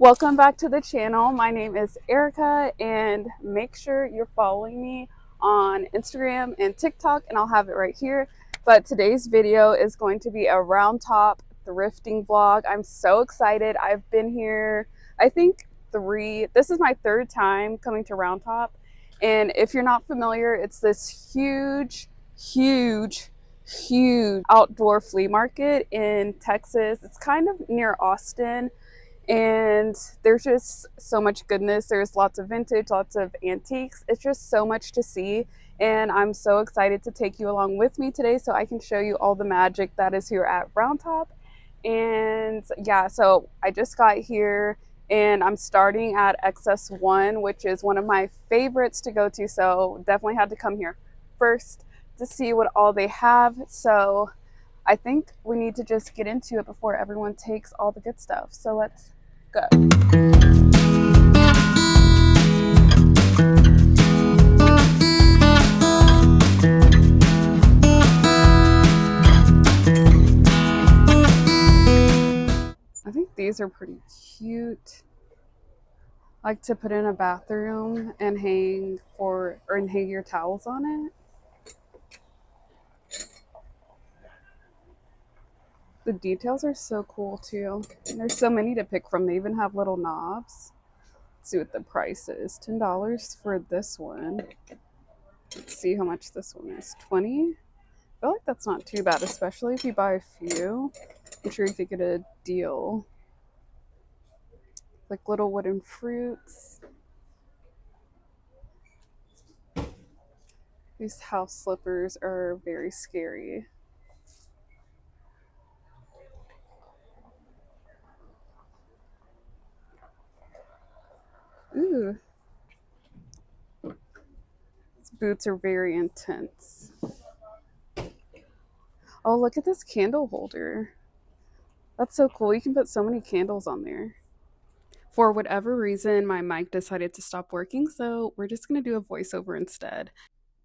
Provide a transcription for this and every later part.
Welcome back to the channel. My name is Erica, and make sure you're following me on Instagram and TikTok, and I'll have it right here. But today's video is going to be a Roun Top thrifting vlog. I'm so excited. I've been here, I think this is my third time coming to Roun Top. And if you're not familiar, it's this huge outdoor flea market in Texas. It's kind of near Austin. And there's just so much goodness. There's lots of vintage, lots of antiques. It's just so much to see, and I'm so excited to take you along with me today so I can show you all the magic that is here at Roun Top. And yeah, so I just got here and I'm starting at XS1, which is one of my favorites to go to, so definitely had to come here first to see what all they have. So I think we need to just get into it before everyone takes all the good stuff. So let's go. I think these are pretty cute. I like to put in a bathroom and hang your towels on it. The details are so cool too. And there's so many to pick from. They even have little knobs. Let's see what the price is. $10 for this one. Let's see how much this one is. $20. I feel like that's not too bad, especially if you buy a few. I'm sure you could get a deal. Like little wooden fruits. These house slippers are very scary. Ooh. These boots are very intense. Oh, look at this candle holder. That's so cool. You can put so many candles on there. For whatever reason, my mic decided to stop working, so we're just going to do a voiceover instead.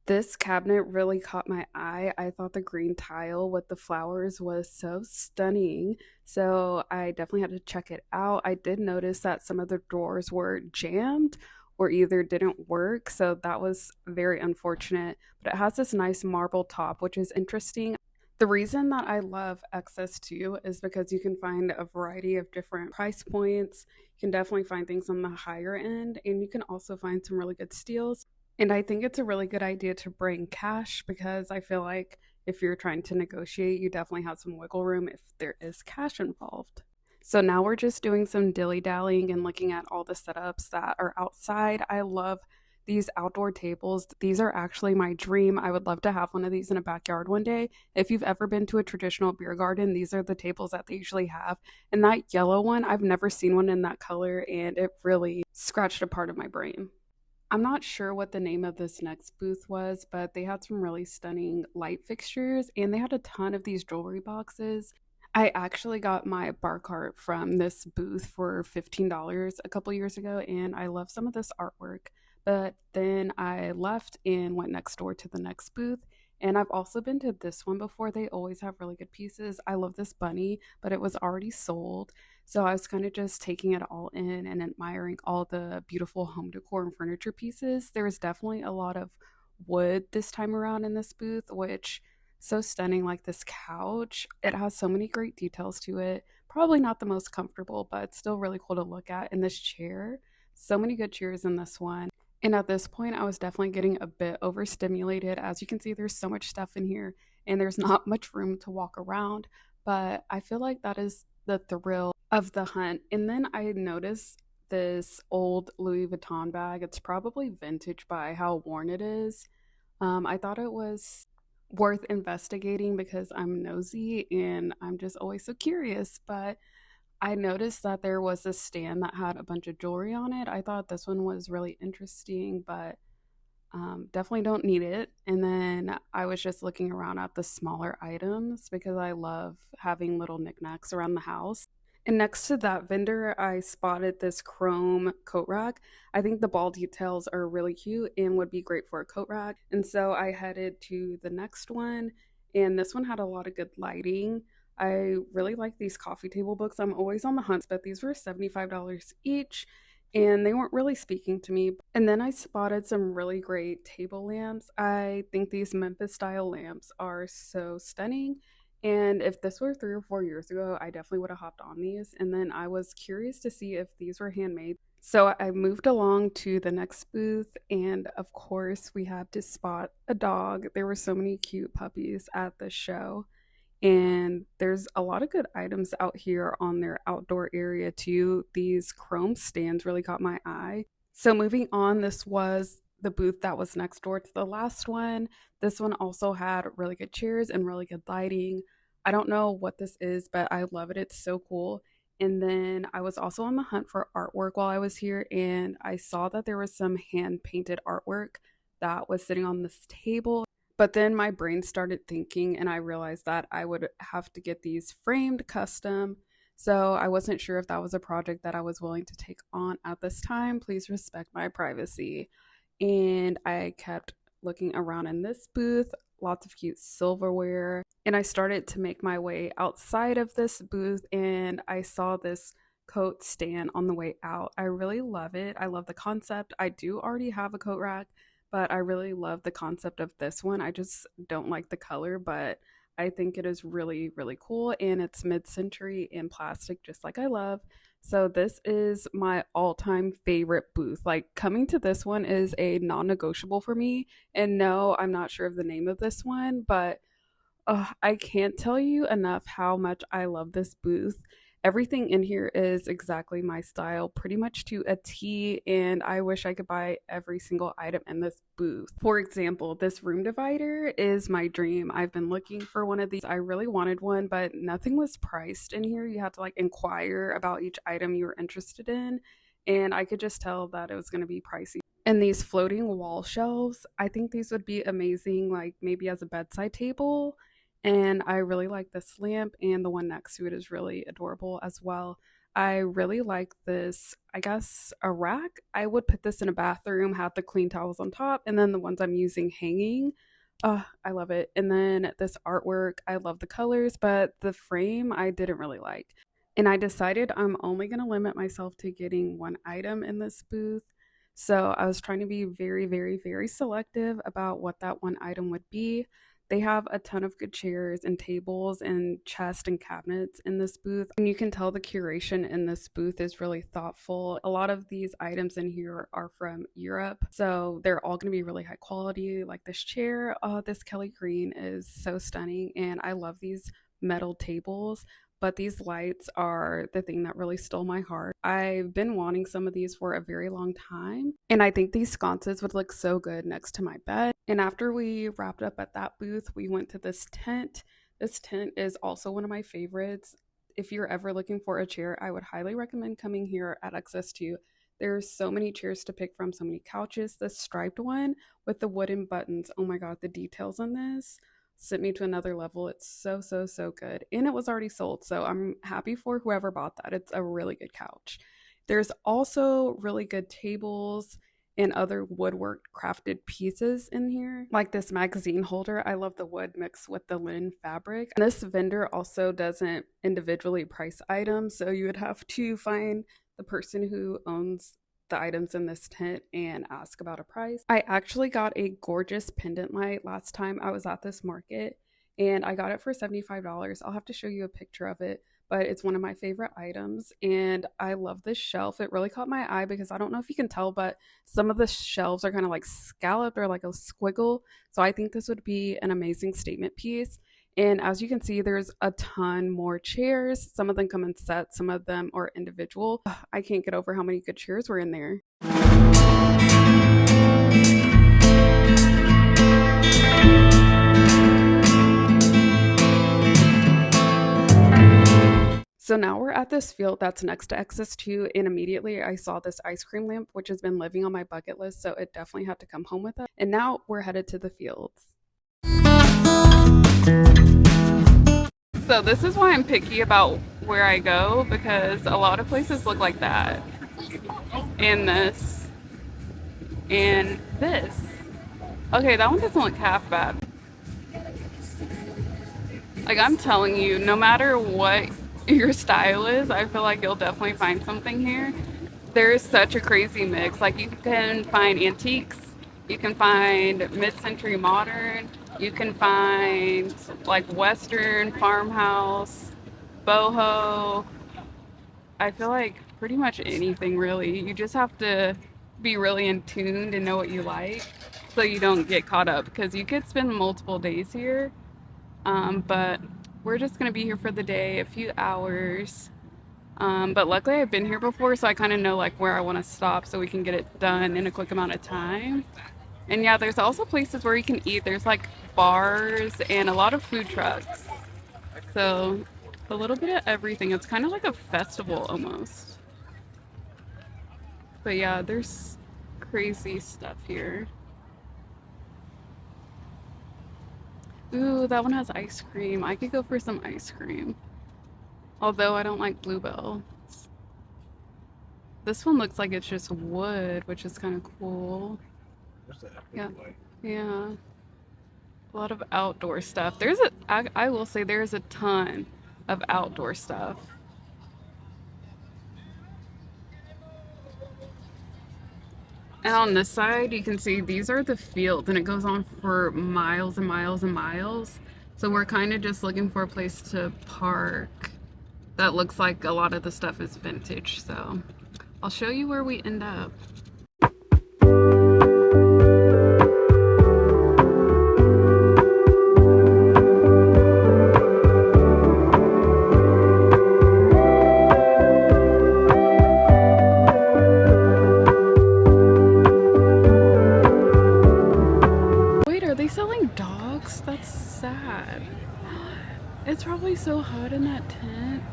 This cabinet really caught my eye. I thought the green tile with the flowers was so stunning, so I definitely had to check it out. I did notice that some of the drawers were jammed or either didn't work, so that was very unfortunate. But it has this nice marble top, which is interesting. The reason that I love XS2 is because you can find a variety of different price points. You can definitely find things on the higher end, and you can also find some really good steals. And I think it's a really good idea to bring cash because I feel like if you're trying to negotiate, you definitely have some wiggle room if there is cash involved. So now we're just doing some dilly-dallying and looking at all the setups that are outside. I love these outdoor tables. These are actually my dream. I would love to have one of these in a backyard one day. If you've ever been to a traditional beer garden, these are the tables that they usually have. And that yellow one, I've never seen one in that color, and it really scratched a part of my brain. I'm not sure what the name of this next booth was, but they had some really stunning light fixtures and they had a ton of these jewelry boxes. I actually got my bar cart from this booth for $15 a couple years ago, and I love some of this artwork. But then I left and went next door to the next booth. And I've also been to this one before. They always have really good pieces. I love this bunny, but it was already sold. So I was kind of just taking it all in and admiring all the beautiful home decor and furniture pieces. There was definitely a lot of wood this time around in this booth, which so stunning, like this couch. It has so many great details to it. Probably not the most comfortable, but still really cool to look at. And this chair, so many good chairs in this one. And at this point, I was definitely getting a bit overstimulated. As you can see, there's so much stuff in here and there's not much room to walk around. But I feel like that is the thrill of the hunt. And then I noticed this old Louis Vuitton bag. It's probably vintage by how worn it is. I thought it was worth investigating because I'm nosy and I'm just always so curious. But I noticed that there was a stand that had a bunch of jewelry on it. I thought this one was really interesting, but definitely don't need it. And then I was just looking around at the smaller items because I love having little knickknacks around the house. And next to that vendor, I spotted this chrome coat rack. I think the ball details are really cute and would be great for a coat rack. And so I headed to the next one, and this one had a lot of good lighting. I really like these coffee table books. I'm always on the hunt, but these were $75 each and they weren't really speaking to me. And then I spotted some really great table lamps. I think these Memphis style lamps are so stunning. And if this were 3 or 4 years ago, I definitely would have hopped on these. And then I was curious to see if these were handmade. So I moved along to the next booth, and of course, we had to spot a dog. There were so many cute puppies at the show, and there's a lot of good items out here on their outdoor area too. These chrome stands really caught my eye. So moving on, this was the booth that was next door to the last one. This one also had really good chairs and really good lighting. I don't know what this is, but I love it. It's so cool. And then I was also on the hunt for artwork while I was here, and I saw that there was some hand painted artwork that was sitting on this table. But then my brain started thinking, and I realized that I would have to get these framed custom. So I wasn't sure if that was a project that I was willing to take on at this time. Please respect my privacy. And I kept looking around in this booth, lots of cute silverware. And I started to make my way outside of this booth, and I saw this coat stand on the way out. I really love it. I love the concept. I do already have a coat rack, but I really love the concept of this one. I just don't like the color, but I think it is really, really cool, and it's mid-century in plastic, just like I love. So this is my all-time favorite booth. Like, coming to this one is a non-negotiable for me. And no, I'm not sure of the name of this one, but I can't tell you enough how much I love this booth. Everything in here is exactly my style, pretty much to a T, and I wish I could buy every single item in this booth. For example, this room divider is my dream. I've been looking for one of these. I really wanted one, but nothing was priced in here. You had to like inquire about each item you were interested in, and I could just tell that it was going to be pricey. And these floating wall shelves, I think these would be amazing, like maybe as a bedside table. And I really like this lamp, and the one next to it is really adorable as well. I really like this, I guess, a rack. I would put this in a bathroom, have the clean towels on top, and then the ones I'm using hanging. I love it. And then this artwork, I love the colors, but the frame I didn't really like. And I decided I'm only going to limit myself to getting one item in this booth. So I was trying to be very, very, very selective about what that one item would be. They have a ton of good chairs and tables and chests and cabinets in this booth. And you can tell the curation in this booth is really thoughtful. A lot of these items in here are from Europe, so they're all going to be really high quality. Like this chair, this Kelly green is so stunning, and I love these metal tables. But these lights are the thing that really stole my heart. I've been wanting some of these for a very long time, and I think these sconces would look so good next to my bed. And after we wrapped up at that booth, we went to this tent. This tent is also one of my favorites. If you're ever looking for a chair, I would highly recommend coming here at Access2. There's so many chairs to pick from, so many couches. This striped one with the wooden buttons, oh my god, the details on this sent me to another level. It's so, so, so good. And it was already sold, so I'm happy for whoever bought that. It's a really good couch. There's also really good tables and other woodwork crafted pieces in here, like this magazine holder. I love the wood mixed with the linen fabric. And this vendor also doesn't individually price items, so you would have to find the person who owns the items in this tent and ask about a price. I actually got a gorgeous pendant light last time I was at this market, and I got it for $75. I'll have to show you a picture of it, but it's one of my favorite items, and I love this shelf. It really caught my eye because I don't know if you can tell, but some of the shelves are kind of like scalloped or like a squiggle, so I think this would be an amazing statement piece. And as you can see, there's a ton more chairs. Some of them come in sets, some of them are individual. I can't get over how many good chairs were in there. So now we're at this field that's next to Access2, and immediately I saw this ice cream lamp, which has been living on my bucket list, so it definitely had to come home with it. And now we're headed to the fields. So this is why I'm picky about where I go, because a lot of places look like that. And this. And this. Okay, that one doesn't look half bad. Like, I'm telling you, no matter what your style is, I feel like you'll definitely find something here. There is such a crazy mix. Like, you can find antiques, you can find mid-century modern, you can find like Western farmhouse, boho. I feel like pretty much anything really. You just have to be really in tune and know what you like so you don't get caught up because you could spend multiple days here. But we're just gonna be here for the day, a few hours. But luckily I've been here before, so I kind of know like where I want to stop so we can get it done in a quick amount of time. And yeah, there's also places where you can eat. There's like bars and a lot of food trucks. So a little bit of everything. It's kind of like a festival almost. But yeah, there's crazy stuff here. Ooh, that one has ice cream. I could go for some ice cream. Although I don't like Bluebell. This one looks like it's just wood, which is kind of cool. Yeah. Yeah. A lot of outdoor stuff. I will say there's a ton of outdoor stuff. And on this side, you can see these are the fields, and it goes on for miles and miles and miles. So we're kind of just looking for a place to park that looks like a lot of the stuff is vintage. So I'll show you where we end up. Wait, are they selling dogs? That's sad. It's probably so hot in that tent.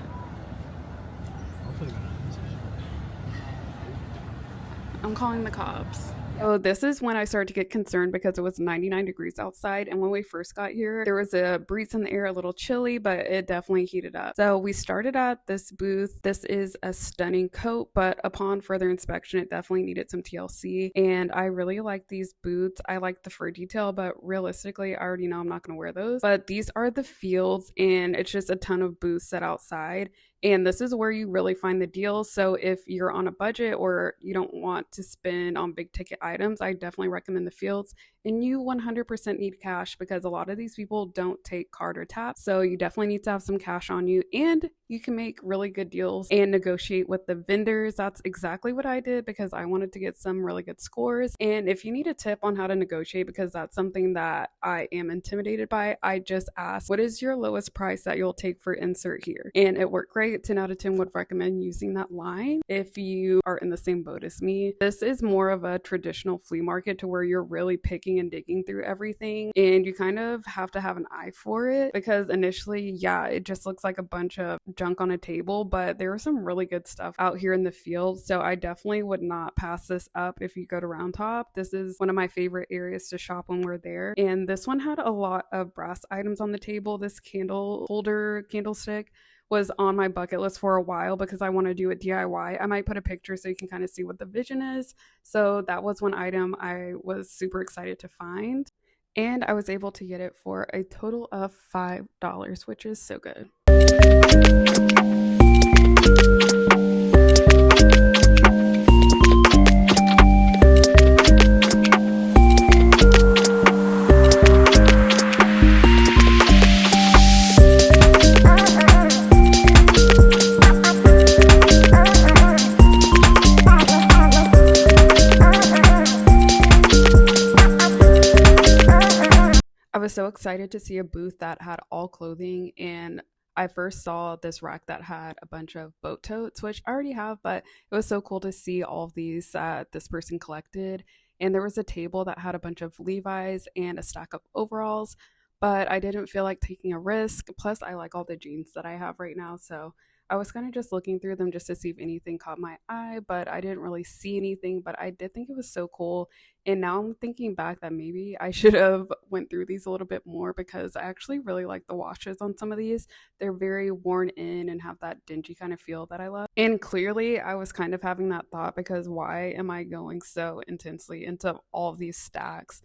I'm calling the cops. Oh, this is when I started to get concerned because it was 99 degrees outside. And when we first got here, there was a breeze in the air, a little chilly, but it definitely heated up. So we started at this booth. This is a stunning coat, but upon further inspection, it definitely needed some TLC. And I really like these boots. I like the fur detail, but realistically, I already know I'm not going to wear those. But these are the fields, and it's just a ton of booths set outside. And this is where you really find the deals. So if you're on a budget or you don't want to spend on big ticket items, I definitely recommend the fields. And you 100% need cash because a lot of these people don't take card or tap. So you definitely need to have some cash on you, and you can make really good deals and negotiate with the vendors. That's exactly what I did because I wanted to get some really good scores. And if you need a tip on how to negotiate, because that's something that I am intimidated by, I just asked, what is your lowest price that you'll take for insert here? And it worked great. 10 out of 10 would recommend using that line if you are in the same boat as me. This is more of a traditional flea market to where you're really picking and digging through everything, and you kind of have to have an eye for it because initially, yeah, it just looks like a bunch of junk on a table, but there was some really good stuff out here in the field. So I definitely would not pass this up if you go to Round Top. This is one of my favorite areas to shop when we're there. And this one had a lot of brass items on the table. This candle holder candlestick was on my bucket list for a while because I want to do it DIY. I might put a picture so you can kind of see what the vision is. So that was one item I was super excited to find. And I was able to get it for a total of $5, which is so good. I was so excited to see a booth that had all clothing, and I first saw this rack that had a bunch of boat totes, which I already have, but it was so cool to see all of these that this person collected. And there was a table that had a bunch of Levi's and a stack of overalls, but I didn't feel like taking a risk. Plus, I like all the jeans that I have right now, so I was kind of just looking through them just to see if anything caught my eye, but I didn't really see anything, but I did think it was so cool. And now I'm thinking back that maybe I should have went through these a little bit more because I actually really like the washes on some of these. They're very worn in and have that dingy kind of feel that I love. And clearly I was kind of having that thought because why am I going so intensely into all of these stacks?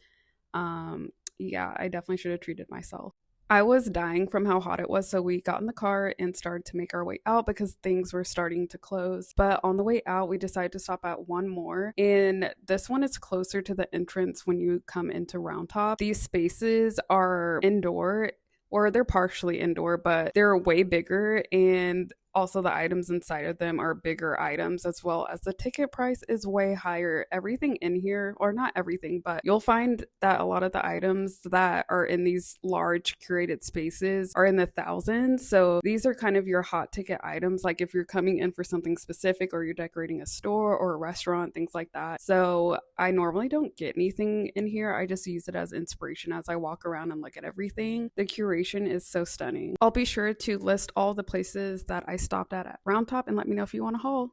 Yeah, I definitely should have treated myself. I was dying from how hot it was, so we got in the car and started to make our way out because things were starting to close. But on the way out, we decided to stop at one more, and this one is closer to the entrance when you come into Round Top. These spaces are indoor, or they're partially indoor, but they're way bigger, and also the items inside of them are bigger items, as well as the ticket price is way higher. Everything in here, or not everything, but you'll find that a lot of the items that are in these large curated spaces are in the thousands. So these are kind of your hot ticket items, like if you're coming in for something specific or you're decorating a store or a restaurant, things like that. So I normally don't get anything in here. I just use it as inspiration as I walk around and look at everything. The curation is so stunning. I'll be sure to list all the places that I stopped at Round Top and let me know if you want to haul.